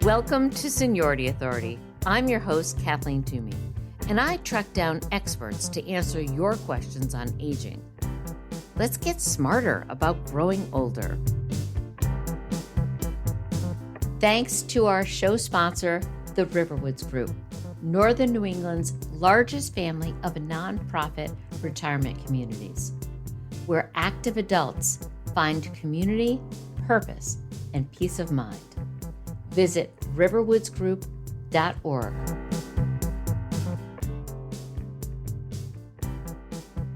Welcome to Seniority Authority. I'm your host, Kathleen Toomey, and I track down experts to answer your questions on aging. Let's get smarter about growing older. Thanks to our show sponsor, the Riverwoods Group, Northern New England's largest family of nonprofit retirement communities, where active adults find community, purpose, and peace of mind. Visit riverwoodsgroup.org.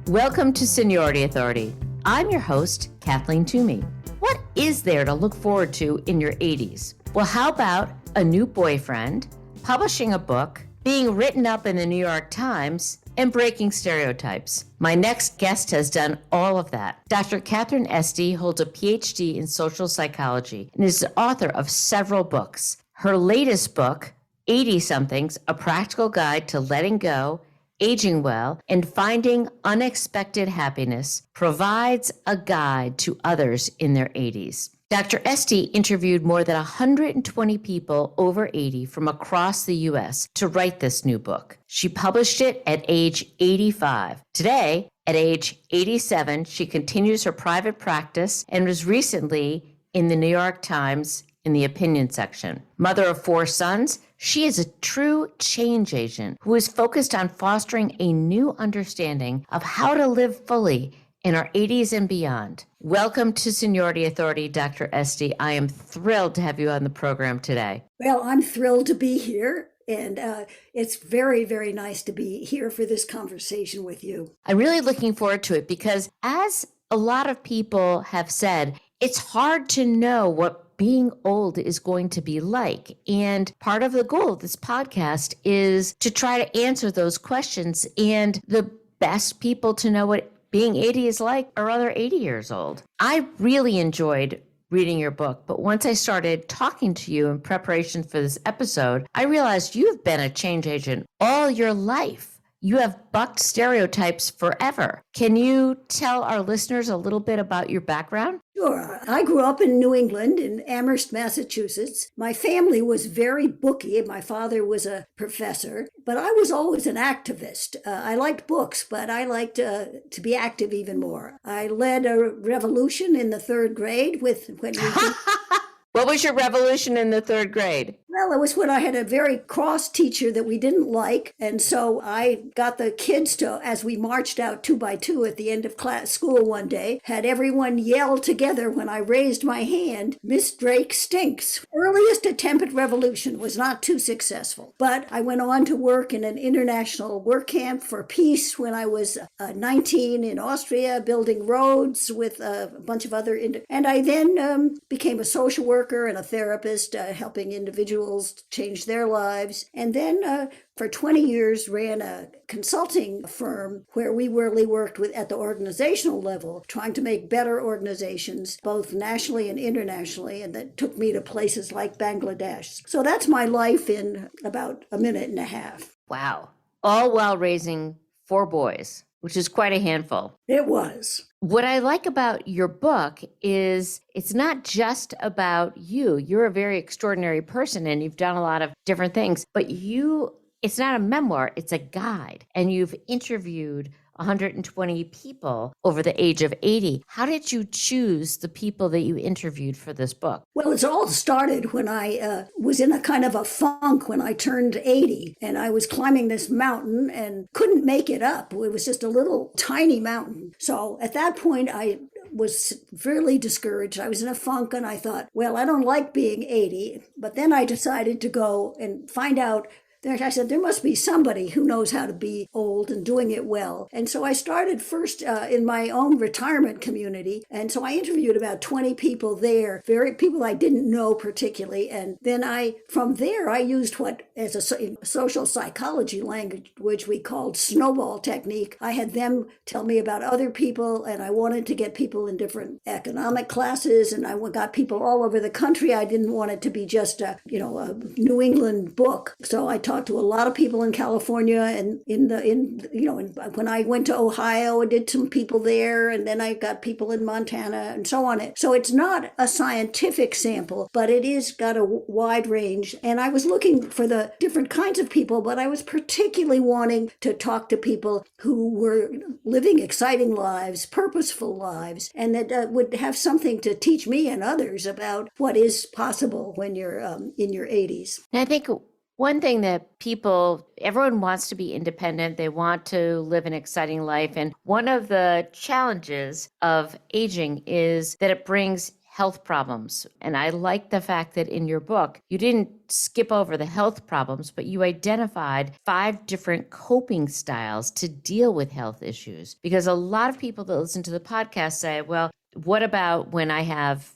Welcome to Seniority Authority. I'm your host, Kathleen Toomey. What is there to look forward to in your 80s? Well, how about a new boyfriend, publishing a book, being written up in the New York Times, and breaking stereotypes? My next guest has done all of that. Dr. Katharine Esty holds a PhD in social psychology and is the author of several books. Her latest book, Eightysomethings, A Practical Guide to Letting Go, Aging Well, and Finding Unexpected Happiness, provides a guide to others in their 80s. Dr. Esty interviewed more than 120 people over 80 from across the U.S. to write this new book. She published it at age 85. Today, at age 87, she continues her private practice and was recently in the New York Times in the opinion section. Mother of 4 sons, she is a true change agent who is focused on fostering a new understanding of how to live fully in our 80s and beyond. Welcome to Seniority Authority, Dr. Esty. I am thrilled to have you on the program today. Well, I'm thrilled to be here, and it's very, very nice to be here for this conversation with you. I'm really looking forward to it because, as a lot of people have said, it's hard to know what being old is going to be like. And part of the goal of this podcast is to try to answer those questions. And the best people to know what being 80 is like are other 80 years old. I really enjoyed reading your book, but once I started talking to you in preparation for this episode, I realized you've been a change agent all your life. You have bucked stereotypes forever. Can you tell our listeners a little bit about your background? Sure. I grew up in New England, in Amherst, Massachusetts. My family was very booky. My father was a professor, but I was always an activist. I liked books, but I liked to be active even more. I led a revolution in the 3rd grade What was your revolution in the 3rd grade? Well, it was when I had a very cross teacher that we didn't like. And so I got the kids to, as we marched out 2 by 2 at the end of school one day, had everyone yell together when I raised my hand, "Miss Drake stinks." Earliest attempt at revolution was not too successful. But I went on to work in an international work camp for peace when I was 19 in Austria, building roads with a bunch of other, and I then became a social worker and a therapist, helping individuals change their lives. And then for 20 years ran a consulting firm where we really worked at the organizational level, trying to make better organizations, both nationally and internationally. And that took me to places like Bangladesh. So that's my life in about a minute and a half. Wow. All while raising 4 boys, which is quite a handful. It was. What I like about your book is it's not just about you. You're a very extraordinary person and you've done a lot of different things, but it's not a memoir, it's a guide. And you've interviewed 120 people over the age of 80. How did you choose the people that you interviewed for this book? Well, it all started when I was in a kind of a funk when I turned 80, and I was climbing this mountain and couldn't make it up. It was just a little tiny mountain. So at that point, I was really discouraged. I was in a funk, and I thought, well, I don't like being 80. But then I decided to go and find out. I said, there must be somebody who knows how to be old and doing it well. And so I started first in my own retirement community. And so I interviewed about 20 people there, people I didn't know particularly. And then from there, I used what, as a social psychology language, we called snowball technique. I had them tell me about other people, and I wanted to get people in different economic classes, and I got people all over the country. I didn't want it to be just a New England book. So I talked to a lot of people in California, and when I went to Ohio, I did some people there, and then I got people in Montana and so on. So it's not a scientific sample, but it is got a wide range. And I was looking for the different kinds of people, but I was particularly wanting to talk to people who were living exciting lives, purposeful lives, and that would have something to teach me and others about what is possible when you're in your 80s. And I think one thing that everyone wants to be independent. They want to live an exciting life. And one of the challenges of aging is that it brings health problems. And I like the fact that in your book, you didn't skip over the health problems, but you identified 5 different coping styles to deal with health issues. Because a lot of people that listen to the podcast say, well, what about when I have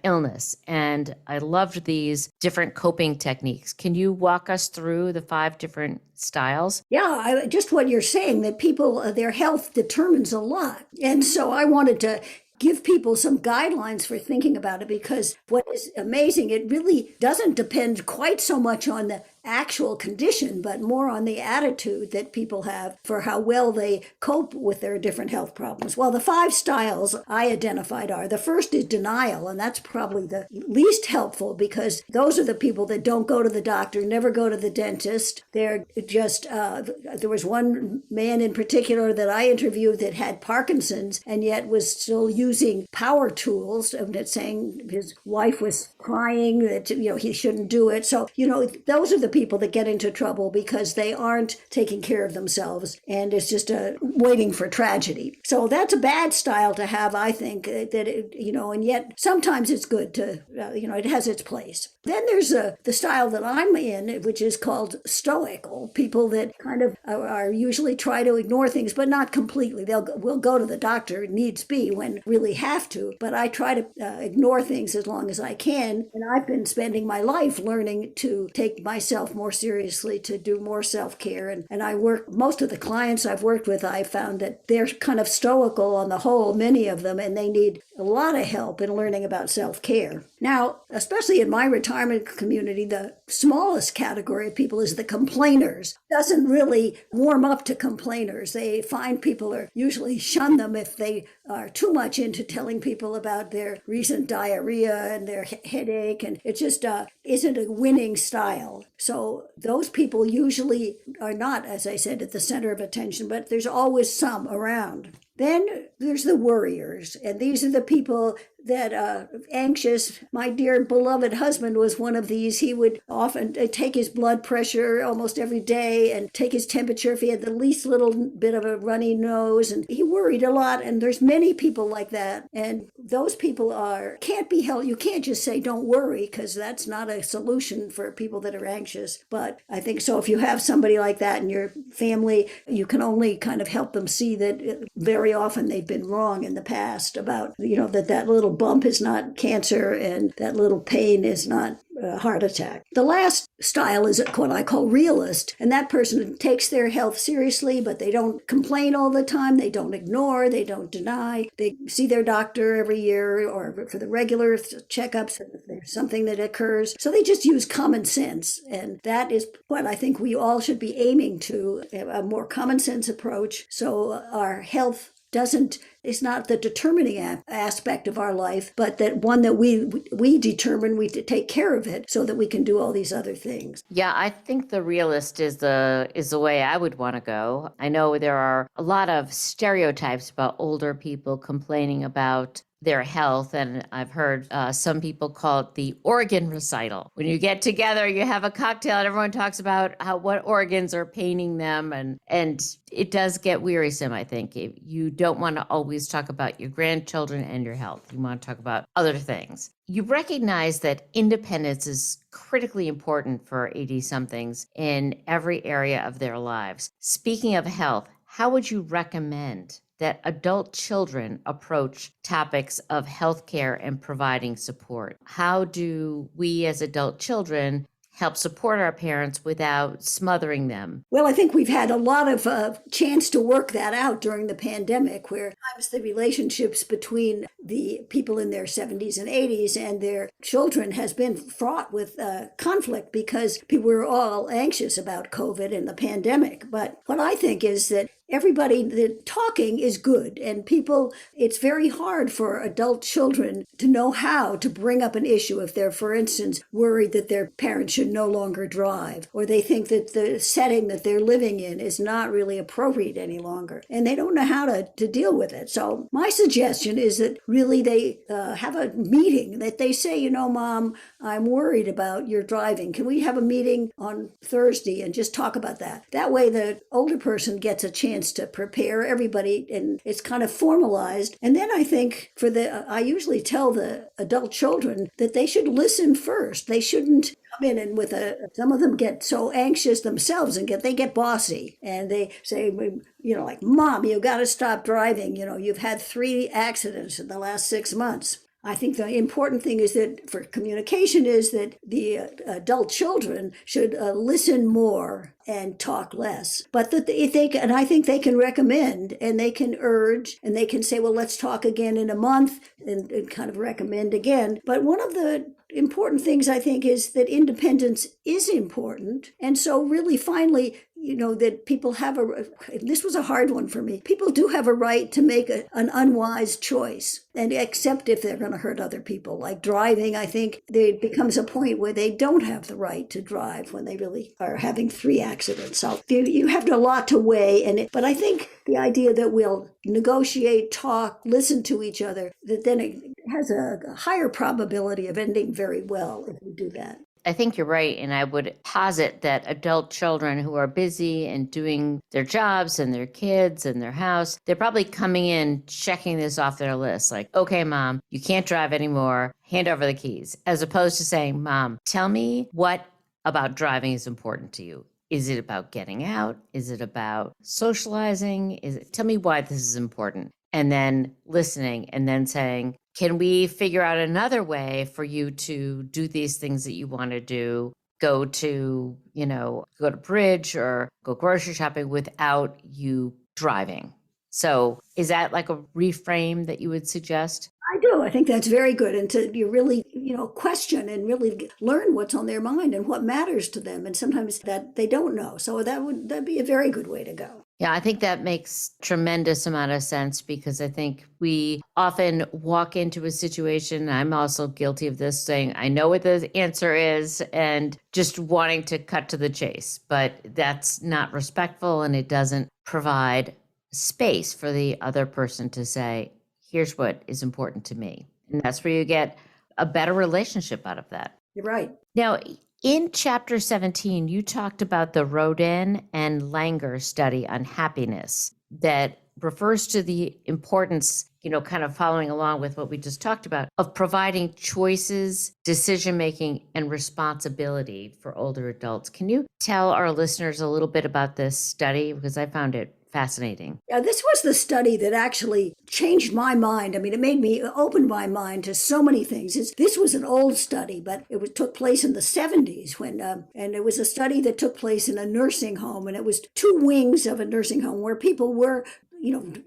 illness? And I loved these different coping techniques. Can you walk us through the 5 different styles? Yeah, just what you're saying, that people, their health determines a lot. And so I wanted to give people some guidelines for thinking about it, because what is amazing, it really doesn't depend quite so much on the actual condition, but more on the attitude that people have for how well they cope with their different health problems. Well, the 5 styles I identified are, the first is denial, and that's probably the least helpful, because those are the people that don't go to the doctor, never go to the dentist. They're just, there was one man in particular that I interviewed that had Parkinson's and yet was still using power tools, and saying his wife was crying that, he shouldn't do it. So, those are the people that get into trouble because they aren't taking care of themselves, and it's just waiting for tragedy. So that's a bad style to have, I think, and yet sometimes it's good to, it has its place. Then there's the style that I'm in, which is called stoical. People that kind of are usually try to ignore things, but not completely. We'll go to the doctor, needs be, when really have to. But I try to ignore things as long as I can. And I've been spending my life learning to take myself more seriously, to do more self-care. And I most of the clients I've worked with, I found that they're kind of stoical on the whole, many of them, and they need a lot of help in learning about self-care. Now, especially in my retirement community, the smallest category of people is the complainers. Doesn't really warm up to complainers. They find people usually shun them if they are too much into telling people about their recent diarrhea and their headache, and it just isn't a winning style. So those people usually are not, as I said, at the center of attention, but there's always some around. Then there's the worriers, and these are the people that anxious. My dear beloved husband was one of these. He would often take his blood pressure almost every day and take his temperature if he had the least little bit of a runny nose, and he worried a lot. And there's many people like that, and those people can't be held. You can't just say don't worry, because that's not a solution for people that are anxious. But I think so if you have somebody like that in your family, you can only kind of help them see that very often they've been wrong in the past about that little bump is not cancer and that little pain is not a heart attack. The last style is what I call realist, and that person takes their health seriously, but they don't complain all the time, they don't ignore, they don't deny, they see their doctor every year or for the regular checkups if there's something that occurs. So they just use common sense, and that is what I think we all should be aiming to, a more common sense approach, so our health is not the determining aspect of our life, but that one that we determine, we take care of it so that we can do all these other things. Yeah, I think the realist is the way I would want to go. I know there are a lot of stereotypes about older people complaining about their health. And I've heard some people call it the organ recital. When you get together, you have a cocktail and everyone talks about what organs are paining them. And it does get wearisome, I think. You don't want to always talk about your grandchildren and your health. You want to talk about other things. You recognize that independence is critically important for 80-somethings in every area of their lives. Speaking of health, how would you recommend that adult children approach topics of healthcare and providing support? How do we as adult children help support our parents without smothering them? Well, I think we've had a lot of chance to work that out during the pandemic, where sometimes the relationships between the people in their 70s and 80s and their children has been fraught with conflict because people were all anxious about COVID and the pandemic. But what I think is that the talking is good, and it's very hard for adult children to know how to bring up an issue if they're, for instance, worried that their parents should no longer drive, or they think that the setting that they're living in is not really appropriate any longer, and they don't know how to deal with it. So my suggestion is that really they have a meeting, that they say, Mom, I'm worried about your driving. Can we have a meeting on Thursday and just talk about that? That way the older person gets a chance to prepare everybody, and it's kind of formalized. And then I think I usually tell the adult children that they should listen first. They shouldn't come in and some of them get so anxious themselves and they get bossy, and they say, like, Mom, you got to stop driving. You've had 3 accidents in the last 6 months. I think the important thing is that for communication is that the adult children should listen more and talk less. But that if they can, and I think they can recommend and they can urge and they can say, well, let's talk again in a month and kind of recommend again. But one of the important things I think is that independence is important. And so really finally, that people have this was a hard one for me. People do have a right to make an unwise choice, and except if they're going to hurt other people. Like driving, I think there becomes a point where they don't have the right to drive when they really are having 3 accidents. So you have a lot to weigh, but I think the idea that we'll negotiate, talk, listen to each other, that then it has a higher probability of ending very well if we do that. I think you're right. And I would posit that adult children who are busy and doing their jobs and their kids and their house, they're probably coming in, checking this off their list. Like, okay, Mom, you can't drive anymore. Hand over the keys. As opposed to saying, Mom, tell me what about driving is important to you. Is it about getting out? Is it about socializing? Tell me why this is important. And then listening and then saying, can we figure out another way for you to do these things that you want to do? Go to bridge or go grocery shopping without you driving. So is that like a reframe that you would suggest? I do. I think that's very good. And you really, question and really learn what's on their mind and what matters to them. And sometimes that they don't know. So that'd be a very good way to go. Yeah, I think that makes tremendous amount of sense, because I think we often walk into a situation, I'm also guilty of this, saying, I know what the answer is, and just wanting to cut to the chase. But that's not respectful, and it doesn't provide space for the other person to say, here's what is important to me. And that's where you get a better relationship out of that. You're right. Now, in chapter 17, you talked about the Rodin and Langer study on happiness that refers to the importance, kind of following along with what we just talked about, of providing choices, decision-making, and responsibility for older adults. Can you tell our listeners a little bit about this study? Because I found it fascinating. Yeah, this was the study that actually changed my mind. I mean, it opened my mind to so many things. This was an old study, but took place in the 70s and it was a study that took place in a nursing home, and it was 2 wings of a nursing home where people were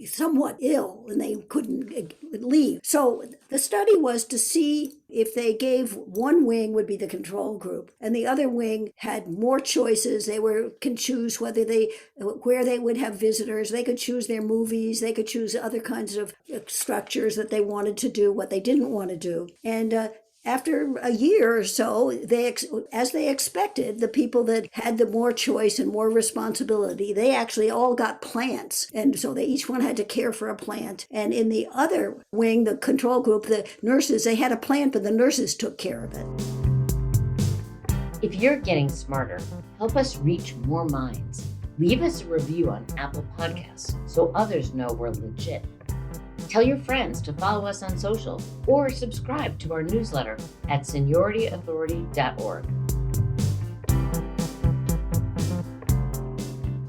somewhat ill and they couldn't leave. So the study was to see if they gave one wing would be the control group and the other wing had more choices. They can choose where they would have visitors. They could choose their movies. They could choose other kinds of structures that they wanted to do, what they didn't want to do. And after a year or so, as they expected, the people that had the more choice and more responsibility, they actually all got plants. And so each one had to care for a plant. And in the other wing, the control group, the nurses, they had a plant, but the nurses took care of it. If you're getting smarter, help us reach more minds. Leave us a review on Apple Podcasts so others know we're legit. Tell your friends to follow us on social or subscribe to our newsletter at seniorityauthority.org.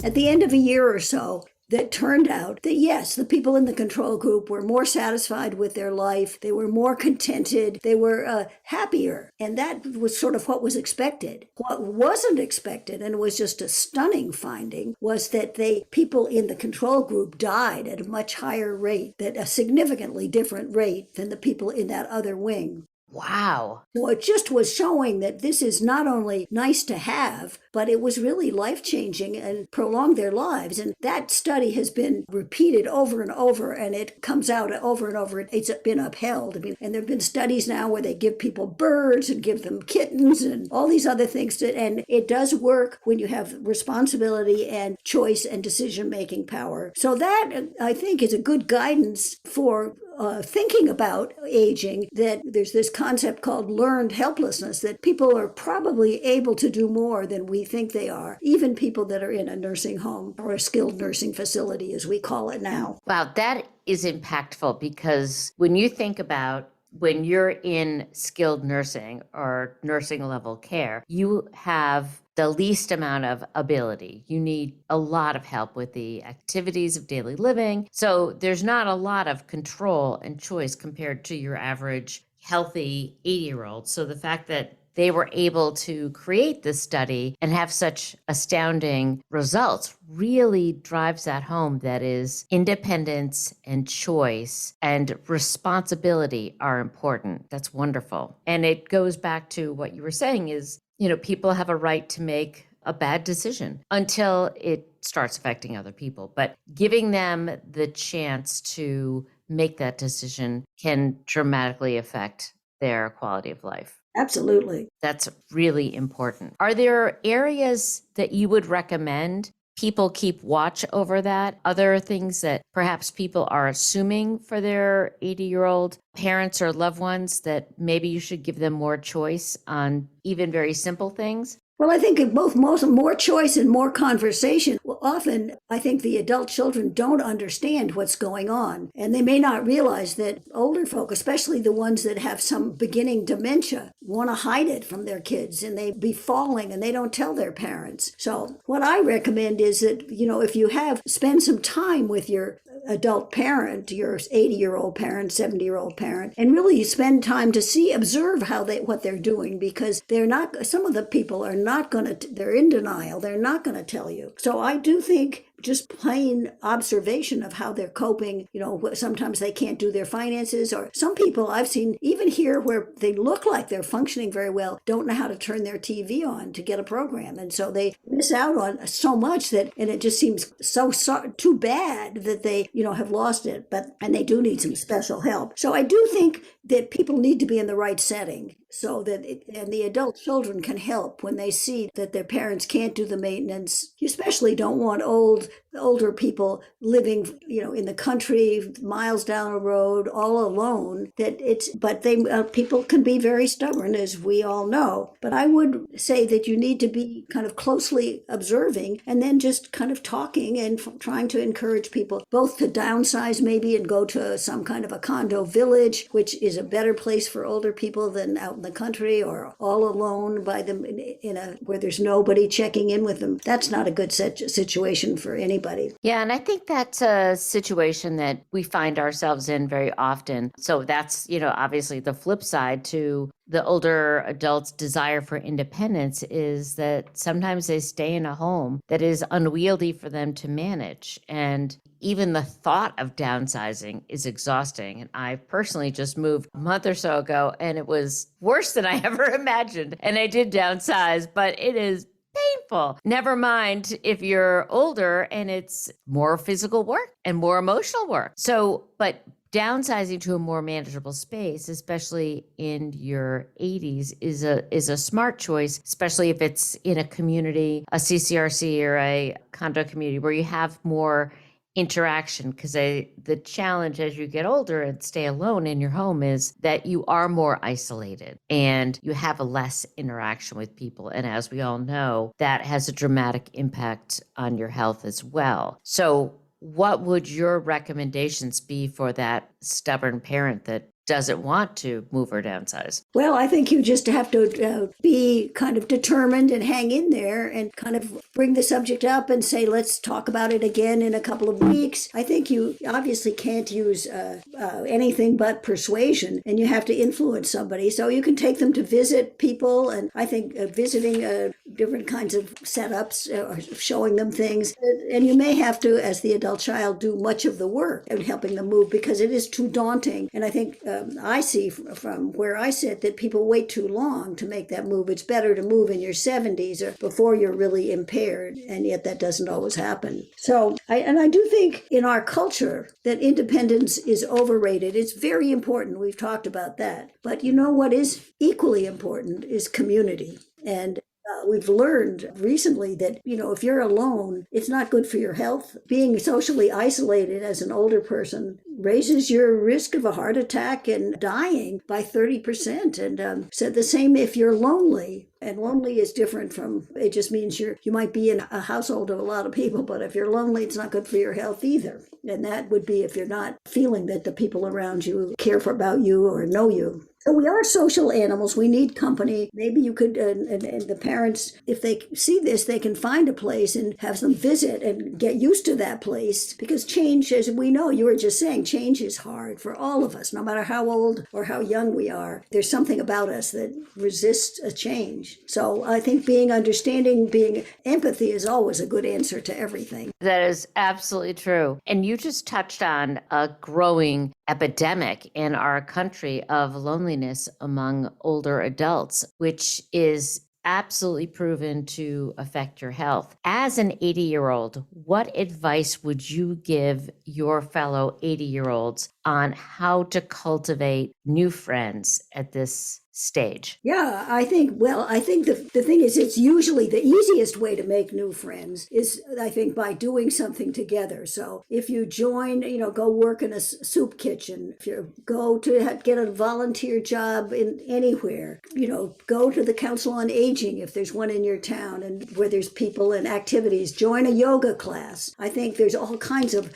At the end of a year or so, that turned out that yes, the people in the control group were more satisfied with their life. They were more contented. They were happier. And that was sort of what was expected. What wasn't expected, and was just a stunning finding, was that people in the control group died at a much higher rate, at a significantly different rate than the people in that other wing. Wow. So it just was showing that this is not only nice to have, but it was really life-changing and prolonged their lives. And that study has been repeated over and over, and it comes out over and over. It's been upheld. And there have been studies now where they give people birds and give them kittens and all these other things. And it does work when you have responsibility and choice and decision-making power. So that, I think, is a good guidance for thinking about aging, that there's this concept called learned helplessness, that people are probably able to do more than we think they are, even people that are in a nursing home or a skilled nursing facility, as we call it now. Wow, that is impactful, because when you think about when you're in skilled nursing or nursing level care, you have the least amount of ability. You need a lot of help with the activities of daily living. So there's not a lot of control and choice compared to your average healthy 80-year-old. So the fact that they were able to create this study and have such astounding results really drives that home, that is independence and choice and responsibility are important. That's wonderful. And it goes back to what you were saying is, people have a right to make a bad decision until it starts affecting other people. But giving them the chance to make that decision can dramatically affect their quality of life. Absolutely. That's really important. Are there areas that you would recommend people keep watch over that? Other things that perhaps people are assuming for their 80-year-old parents or loved ones that maybe you should give them more choice on even very simple things? Well, I think more choice and more conversation. Well, often, I think the adult children don't understand what's going on, and they may not realize that older folk, especially the ones that have some beginning dementia, want to hide it from their kids, and they be falling, and they don't tell their parents. So what I recommend is that, if you spend some time with your adult parent, your 80-year-old parent, 70-year-old parent, and really spend time to observe what they're doing, because some of the people are not going to, they're in denial. They're not going to tell you. So I do think just plain observation of how they're coping, sometimes they can't do their finances, or some people I've seen even here where they look like they're functioning very well, don't know how to turn their TV on to get a program. And so they miss out on so much and it just seems too bad that they, have lost it, and they do need some special help. So I do think that people need to be in the right setting, so that and the adult children can help when they see that their parents can't do the maintenance. You especially don't want older people living, in the country, miles down a road, all alone. People can be very stubborn, as we all know. But I would say that you need to be kind of closely observing, and then just kind of talking and trying to encourage people both to downsize maybe and go to some kind of a condo village, which is a better place for older people than out in the country or all alone by them where there's nobody checking in with them. That's not a good situation for anybody. Yeah, and I think that's a situation that we find ourselves in very often. So that's, obviously the flip side to the older adults' desire for independence, is that sometimes they stay in a home that is unwieldy for them to manage. And even the thought of downsizing is exhausting. And I personally just moved a month or so ago, and it was worse than I ever imagined. And I did downsize, but it is painful. Never mind if you're older and it's more physical work and more emotional work. So, but downsizing to a more manageable space, especially in your 80s, is a smart choice, especially if it's in a community, a CCRC or a condo community where you have more interaction, because the challenge as you get older and stay alone in your home is that you are more isolated and you have a less interaction with people. And as we all know, that has a dramatic impact on your health as well. So what would your recommendations be for that stubborn parent that doesn't want to move or downsize? Well, I think you just have to be kind of determined and hang in there and kind of bring the subject up and say, let's talk about it again in a couple of weeks. I think you obviously can't use anything but persuasion, and you have to influence somebody. So you can take them to visit people, and I think visiting different kinds of setups or showing them things. And you may have to, as the adult child, do much of the work in helping them move because it is too daunting. And I think I see from where I sit that people wait too long to make that move. It's better to move in your 70s or before you're really impaired, and yet that doesn't always happen. So, I do think in our culture that independence is overrated. It's very important. We've talked about that. But you know what is equally important is community. And we've learned recently that, if you're alone, it's not good for your health. Being socially isolated as an older person raises your risk of a heart attack and dying by 30%. And said the same if you're lonely. And lonely is different from, it just means you might be in a household of a lot of people, but if you're lonely, it's not good for your health either. And that would be if you're not feeling that the people around you care about you or know you. So we are social animals. We need company. Maybe you could, and the parents, if they see this, they can find a place and have them visit and get used to that place. Because change, as we know, you were just saying, change is hard for all of us, no matter how old or how young we are. There's something about us that resists a change. So I think being understanding, being empathy is always a good answer to everything. That is absolutely true. And you just touched on a growing epidemic in our country of loneliness among older adults, which is absolutely proven to affect your health. As an 80-year-old, what advice would you give your fellow 80-year-olds on how to cultivate new friends at this stage? Yeah, I think the thing is, it's usually the easiest way to make new friends is, I think, by doing something together. So if you join, go work in a soup kitchen, if you go to get a volunteer job in anywhere, go to the Council on Aging if there's one in your town and where there's people and activities, join a yoga class. I think there's all kinds of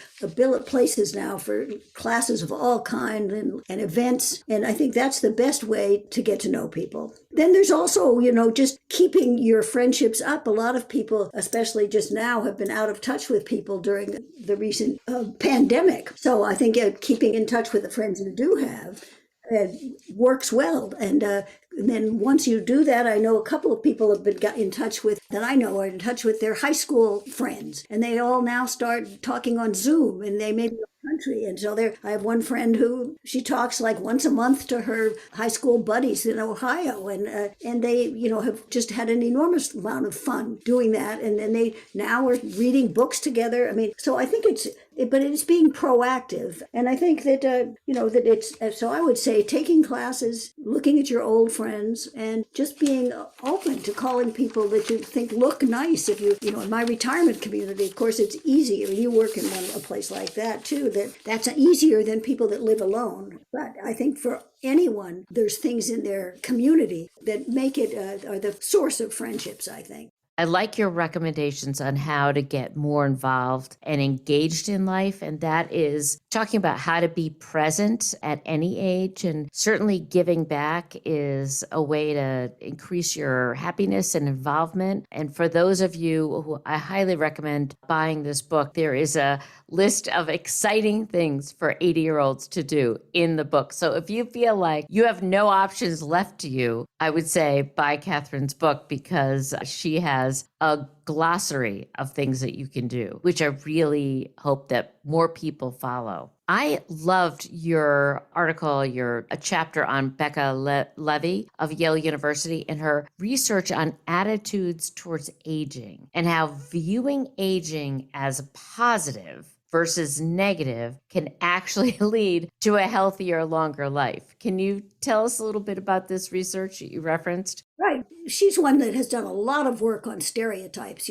places now for classes of all kinds and events. And I think that's the best way to get to know people. Then there's also, just keeping your friendships up. A lot of people, especially just now, have been out of touch with people during the recent pandemic. So I think keeping in touch with the friends you do have works well. And then once you do that, I know a couple of people have been in touch with, that I know are in touch with their high school friends. And they all now start talking on Zoom, and they may be country. And so I have one friend who she talks like once a month to her high school buddies in Ohio, and they have just had an enormous amount of fun doing that. And then they now are reading books together. I mean, so I think it's being proactive. And I think that that it's so I would say taking classes, looking at your old friends, and just being open to calling people that you think look nice. If you in my retirement community, of course, it's easier. You work in a place like that too. That's easier than people that live alone. But I think for anyone, there's things in their community that make it are the source of friendships, I think. I like your recommendations on how to get more involved and engaged in life. And that is talking about how to be present at any age. And certainly giving back is a way to increase your happiness and involvement. And for those of you who I highly recommend buying this book, there is a list of exciting things for 80-year-olds to do in the book. So if you feel like you have no options left to you, I would say buy Katharine's book, because she has a glossary of things that you can do, which I really hope that more people follow. I loved your article, a chapter on Becca Levy of Yale University and her research on attitudes towards aging and how viewing aging as positive versus negative can actually lead to a healthier, longer life. Can you tell us a little bit about this research that you referenced? Right. she's one that has done a lot of work on stereotypes,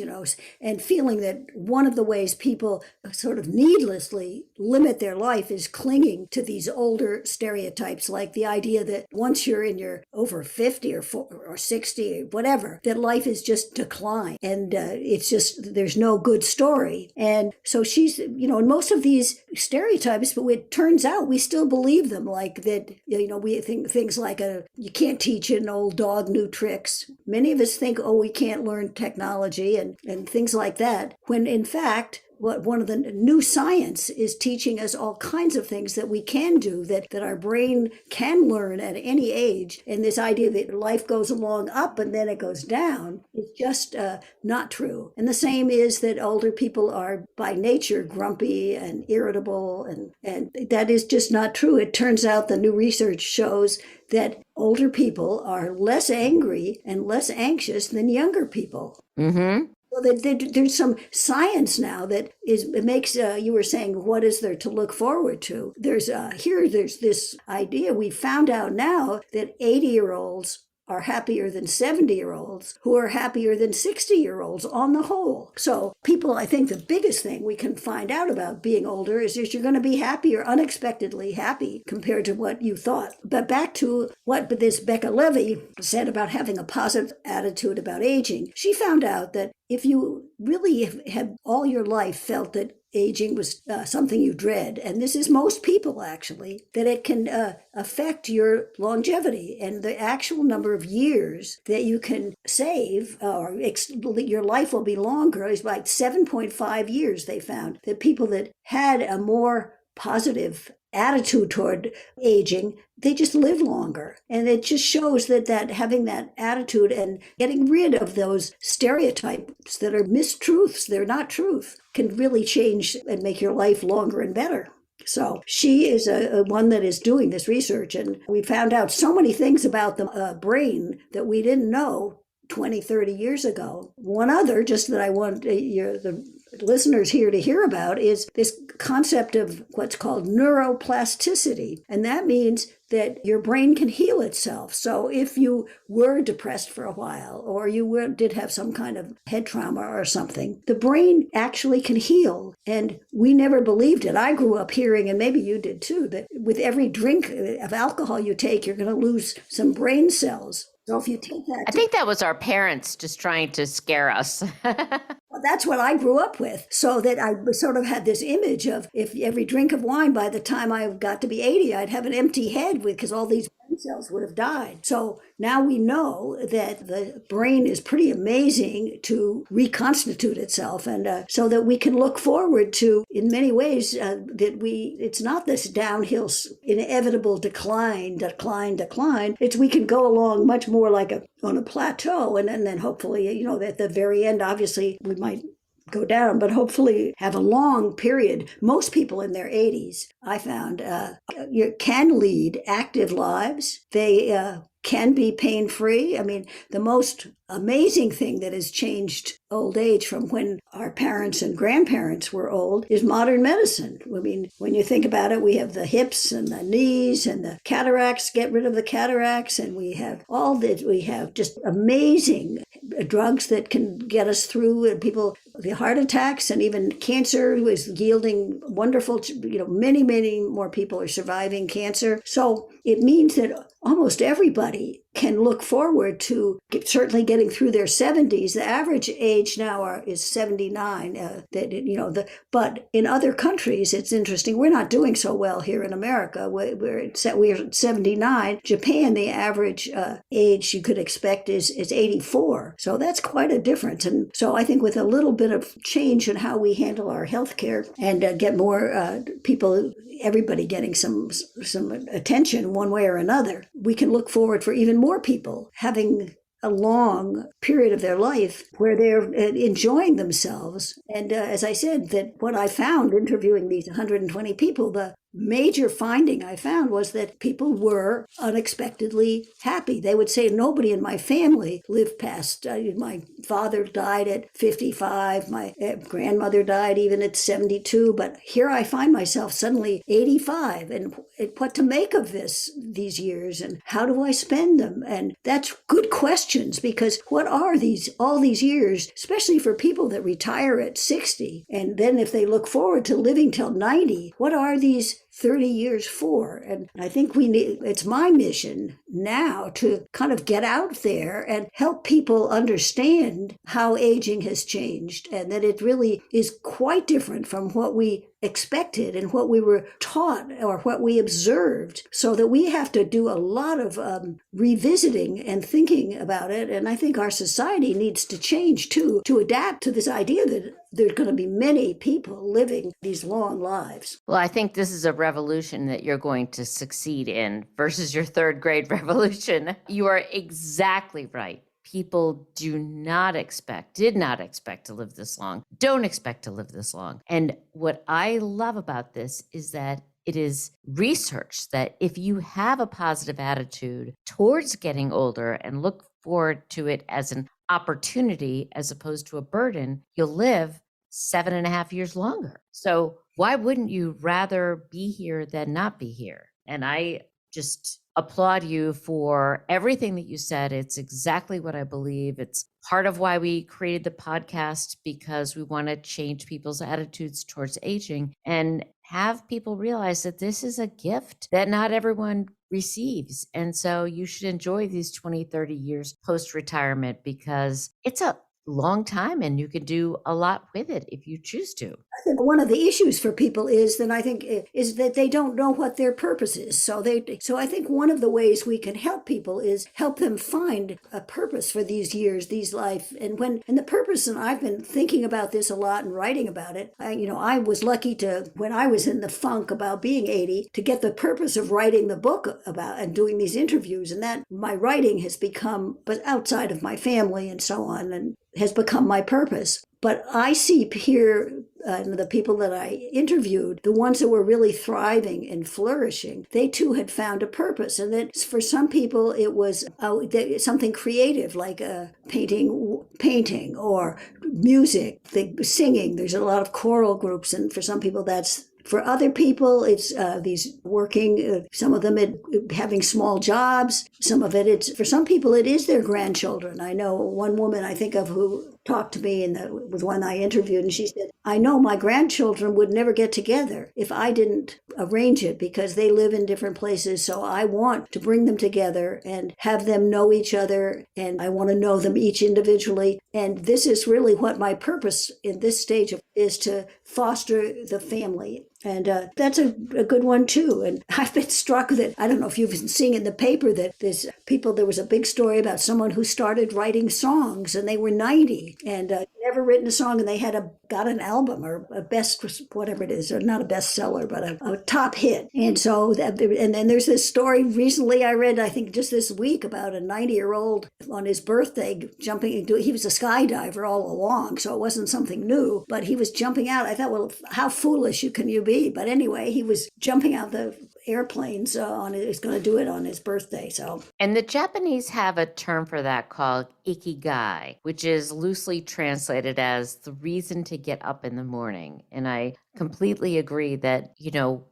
and feeling that one of the ways people sort of needlessly limit their life is clinging to these older stereotypes, like the idea that once you're in your over 50 or 60 or whatever, that life is just decline, and it's just there's no good story. And so she's, in most of these stereotypes, but it turns out we still believe them, like that, we think things like you can't teach an old dog new tricks. Many of us think, oh, we can't learn technology and things like that, when in fact, one of the new science is teaching us all kinds of things that we can do, that our brain can learn at any age. And this idea that life goes along up and then it goes down is just not true. And the same is that older people are by nature grumpy and irritable, and that is just not true. It turns out the new research shows that older people are less angry and less anxious than younger people. Mm-hmm. Well, there's some science now that it makes, you were saying, what is there to look forward to? There's this idea. We found out now that 80-year-olds are happier than 70-year-olds, who are happier than 60-year-olds on the whole. So people, I think the biggest thing we can find out about being older is you're going to be happier, unexpectedly happy compared to what you thought. But back to what this Becca Levy said about having a positive attitude about aging. She found out that if you really have all your life felt that aging was something you dread, and this is most people actually, that it can affect your longevity and the actual number of years that you can save, or your life will be longer, is like 7.5 years. They found that people that had a more positive attitude toward aging, they just live longer. And it just shows that having that attitude and getting rid of those stereotypes that are mistruths, they're not truth, can really change and make your life longer and better. So she is a one that is doing this research, and we found out so many things about the brain that we didn't know 20, 30 years ago. One other, just that I want the listeners here to hear about, is this concept of what's called neuroplasticity. And that means that your brain can heal itself. So if you were depressed for a while, or you did have some kind of head trauma or something, the brain actually can heal. And we never believed it. I grew up hearing, and maybe you did too, that with every drink of alcohol you take, you're going to lose some brain cells. So if you take that, I think that was our parents just trying to scare us. Well, that's what I grew up with. So that I sort of had this image of, if every drink of wine, by the time I got to be 80, I'd have an empty head because all these brain cells would have died. So now we know that the brain is pretty amazing to reconstitute itself. And so that we can look forward to, in many ways, it's not this downhill, inevitable decline. We can go along much more like on a plateau, and then hopefully, at the very end, obviously we might go down, but hopefully have a long period. Most people in their 80s, I found, can lead active lives. They can be pain-free. I mean, the most amazing thing that has changed old age from when our parents and grandparents were old is modern medicine. I mean, when you think about it, we have the hips and the knees and the cataracts, get rid of the cataracts, and we have all this. We have just amazing drugs that can get us through, and the heart attacks and even cancer is yielding wonderful, many, many more people are surviving cancer. So it means that almost everybody can look forward to certainly getting through their 70s. The average age now is 79. But in other countries, it's interesting. We're not doing so well here in America. We're at 79. Japan, the average age you could expect is 84. So that's quite a difference. And so I think with a little bit of change in how we handle our health care and get more people, everybody getting some attention one way or another, we can look forward for even more people having a long period of their life where they're enjoying themselves. And as I said, that what I found interviewing these 120 people, the major finding I found was that people were unexpectedly happy. They would say nobody in my family lived past, my father died at 55, my grandmother died even at 72, but here I find myself suddenly 85, and what to make of these years, and how do I spend them? And that's good questions, because what are all these years, especially for people that retire at 60, and then if they look forward to living till 90, what are these 30 years for? And I think it's my mission now to kind of get out there and help people understand how aging has changed, and that it really is quite different from what we expected and what we were taught or what we observed, so that we have to do a lot of revisiting and thinking about it. And I think our society needs to change too, to adapt to this idea that there's going to be many people living these long lives. Well, I think this is a revolution that you're going to succeed in versus your third grade revolution. You are exactly right. People did not expect to live this long, don't expect to live this long. And what I love about this is that it is research that if you have a positive attitude towards getting older and look forward to it as an opportunity as opposed to a burden, you'll live 7.5 years longer. So why wouldn't you rather be here than not be here? And I just applaud you for everything that you said. It's exactly what I believe. It's part of why we created the podcast, because we want to change people's attitudes towards aging and have people realize that this is a gift that not everyone receives. And so you should enjoy these 20, 30 years post-retirement, because it's a long time and you can do a lot with it if you choose to. I think one of the issues for people is that they don't know what their purpose is. So I think one of the ways we can help people is help them find a purpose for these years, these life. And the purpose, and I've been thinking about this a lot and writing about it. I was lucky to, when I was in the funk about being 80, to get the purpose of writing the book about and doing these interviews, and that my writing has become, but outside of my family and so on, and has become my purpose. But I see here the people that I interviewed, the ones that were really thriving and flourishing, they too had found a purpose. And that for some people it was something creative, like painting or music, singing. There's a lot of choral groups, and for some people that's. For other people, it's these working, some of them having small jobs. For some people, it is their grandchildren. I know one woman I think of who talked to me, and was one I interviewed, and she said, I know my grandchildren would never get together if I didn't arrange it, because they live in different places. So I want to bring them together and have them know each other, and I want to know them each individually. And this is really what my purpose in this stage is, to foster the family. And that's a good one too. And I've been struck that, I don't know if you've been seeing in the paper, that there was a big story about someone who started writing songs and they were 90 and never written a song, and they got an album or a best, whatever it is, or not a bestseller, but a top hit. And so, and then there's this story recently I read, I think just this week, about a 90-year-old on his birthday jumping. He was a skydiver all along, so it wasn't something new, but he was jumping out. I thought, well, how foolish can you be? But anyway, he was jumping out the airplanes he's going to do it on his birthday. So, and the Japanese have a term for that called ikigai, which is loosely translated as the reason to get up in the morning. And I completely agree that,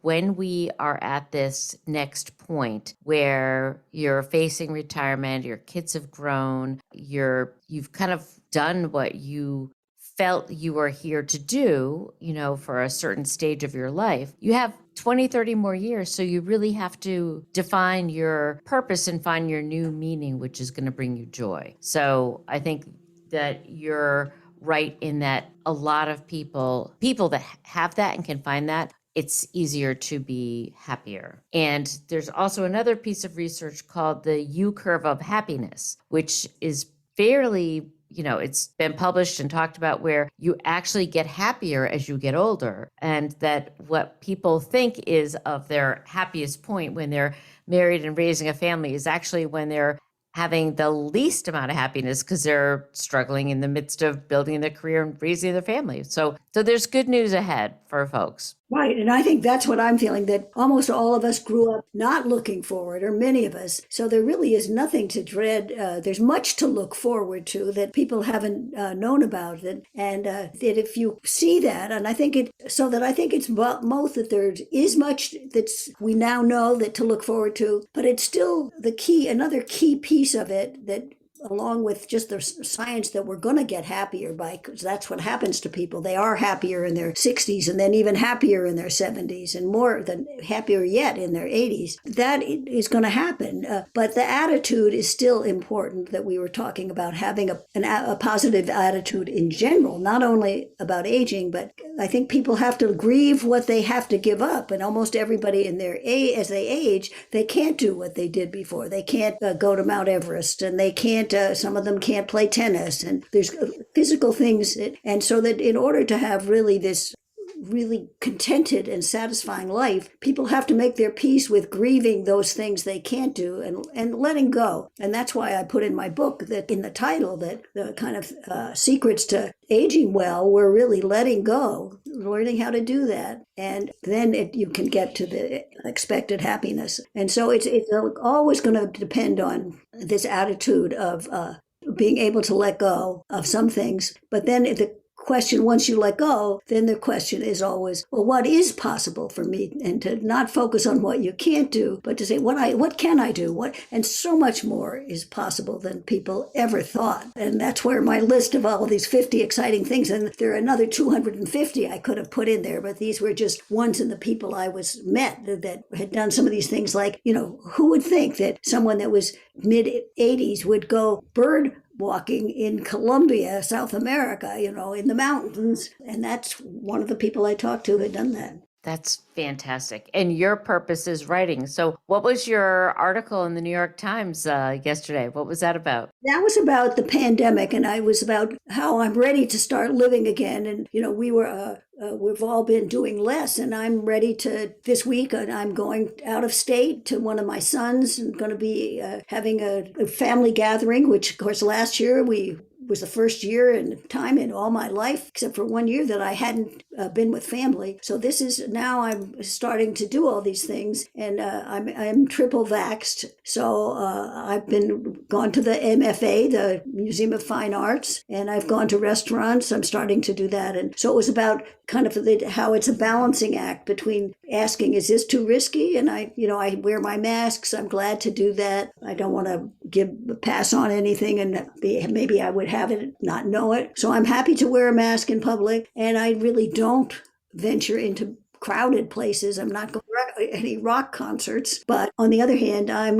when we are at this next point where you're facing retirement, your kids have grown, you've kind of done what you felt you were here to do, for a certain stage of your life, you have 20, 30 more years. So you really have to define your purpose and find your new meaning, which is going to bring you joy. So I think that you're right in that a lot of people that have that and can find that, it's easier to be happier. And there's also another piece of research called the U curve of happiness, which is fairly it's been published and talked about, where you actually get happier as you get older. And that what people think is of their happiest point when they're married and raising a family is actually when they're having the least amount of happiness, because they're struggling in the midst of building their career and raising their family. So there's good news ahead for folks. Right. And I think that's what I'm feeling, that almost all of us grew up not looking forward, or many of us. So there really is nothing to dread. There's much to look forward to that people haven't known about it. And that if you see that, and I think I think it's both that there is much that's we now know that to look forward to, but it's still another key piece of it that along with just the science that we're going to get happier by, because that's what happens to people. They are happier in their 60s and then even happier in their 70s and more than happier yet in their 80s. That is going to happen. But the attitude is still important, that we were talking about having a positive attitude in general, not only about aging, but I think people have to grieve what they have to give up. And almost everybody in their as they age, they can't do what they did before. They can't go to Mount Everest, and they can't some of them can't play tennis, and there's physical things. And so that in order to have really this really contented and satisfying life, people have to make their peace with grieving those things they can't do and letting go. And that's why I put in my book, that in the title, that the kind of secrets to aging well were really letting go, learning how to do that. And then you can get to the expected happiness. And so it's always going to depend on this attitude of being able to let go of some things. But then the question, once you let go, then the question is always, well, what is possible for me? And to not focus on what you can't do, but to say, what can I do? And so much more is possible than people ever thought. And that's where my list of all of these 50 exciting things, and there are another 250 I could have put in there, but these were just ones in the people I was met that had done some of these things. Like, who would think that someone that was mid 80s would go bird walking in Colombia, South America, in the mountains. And that's one of the people I talked to had done that. That's fantastic. And your purpose is writing. So what was your article in the New York Times yesterday? What was that about? That was about the pandemic, and I was about how I'm ready to start living again. And, we've all been doing less, and I'm ready to, this week, and I'm going out of state to one of my sons and going to be having a family gathering, which, of course, last year was the first year in time in all my life, except for 1 year, that I hadn't been with family. So this is, now I'm starting to do all these things, and I'm triple vaxxed. So I've gone to the MFA, the Museum of Fine Arts, and I've gone to restaurants. I'm starting to do that. And so it was about kind of how it's a balancing act between asking, is this too risky? And I wear my masks. I'm glad to do that. I don't want to pass on anything, and maybe I would have it, not know it. So I'm happy to wear a mask in public, and I really don't venture into crowded places. I'm not going to any rock concerts, but on the other hand, I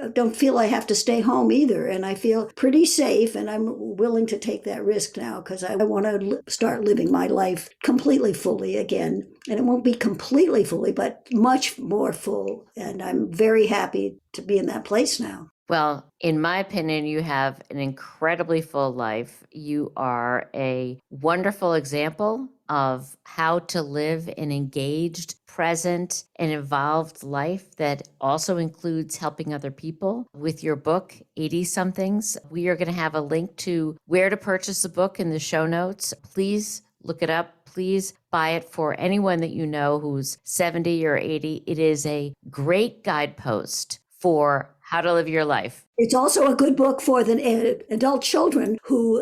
don't feel I have to stay home either, and I feel pretty safe, and I'm willing to take that risk now because I want to start living my life completely fully again. And it won't be completely fully, but much more full, and I'm very happy to be in that place now. Well, in my opinion, you have an incredibly full life. You are a wonderful example of how to live an engaged, present, and involved life that also includes helping other people. With your book, 80-somethings, we are going to have a link to where to purchase the book in the show notes. Please look it up. Please buy it for anyone that you know who's 70 or 80. It is a great guidepost for how to live your life. It's also a good book for the adult children who,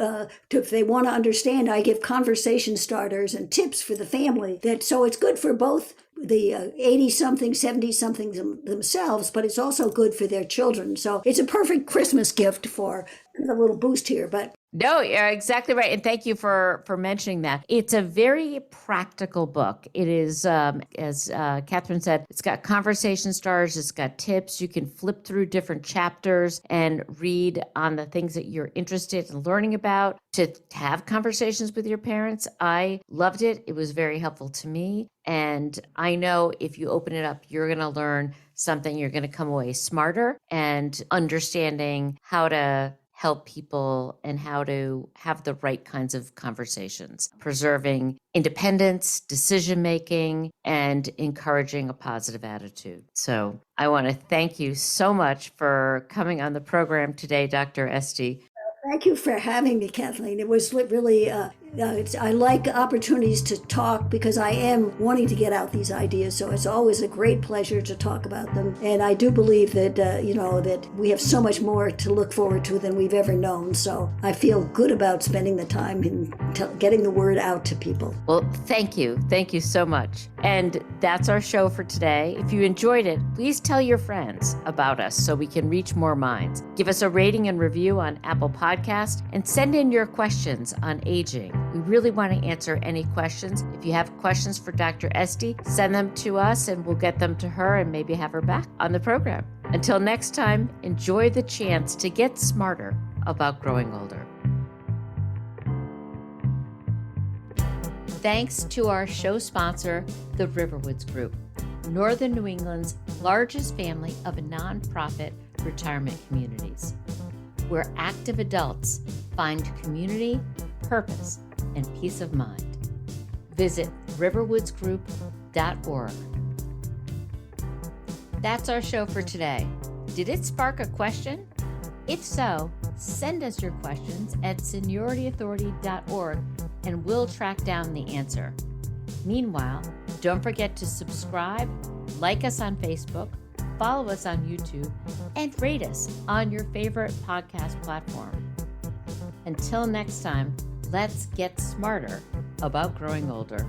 if they want to understand, I give conversation starters and tips for the family. So it's good for both the 80-something, 70-somethings themselves, but it's also good for their children. So it's a perfect Christmas gift for a little boost here. But no, you're exactly right. And thank you for mentioning that. It's a very practical book. It is, as Katharine said, it's got conversation starters, it's got tips. You can flip through different chapters and read on the things that you're interested in learning about, to have conversations with your parents. I loved it. It was very helpful to me. And I know if you open it up, you're going to learn something. You're going to come away smarter and understanding how to help people and how to have the right kinds of conversations, preserving independence, decision-making, and encouraging a positive attitude. So I want to thank you so much for coming on the program today, Dr. Esty. Thank you for having me, Kathleen. It was really I like opportunities to talk because I am wanting to get out these ideas. So it's always a great pleasure to talk about them. And I do believe that, that we have so much more to look forward to than we've ever known. So I feel good about spending the time in getting the word out to people. Well, thank you. Thank you so much. And that's our show for today. If you enjoyed it, please tell your friends about us so we can reach more minds. Give us a rating and review on Apple Podcasts and send in your questions on aging. We really want to answer any questions. If you have questions for Dr. Esty, send them to us and we'll get them to her and maybe have her back on the program. Until next time, enjoy the chance to get smarter about growing older. Thanks to our show sponsor, the Riverwoods Group, Northern New England's largest family of nonprofit retirement communities, where active adults find community, purpose, and peace of mind. Visit riverwoodsgroup.org. That's our show for today. Did it spark a question? If so, send us your questions at seniorityauthority.org and we'll track down the answer. Meanwhile, don't forget to subscribe, like us on Facebook, follow us on YouTube, and rate us on your favorite podcast platform. Until next time, let's get smarter about growing older.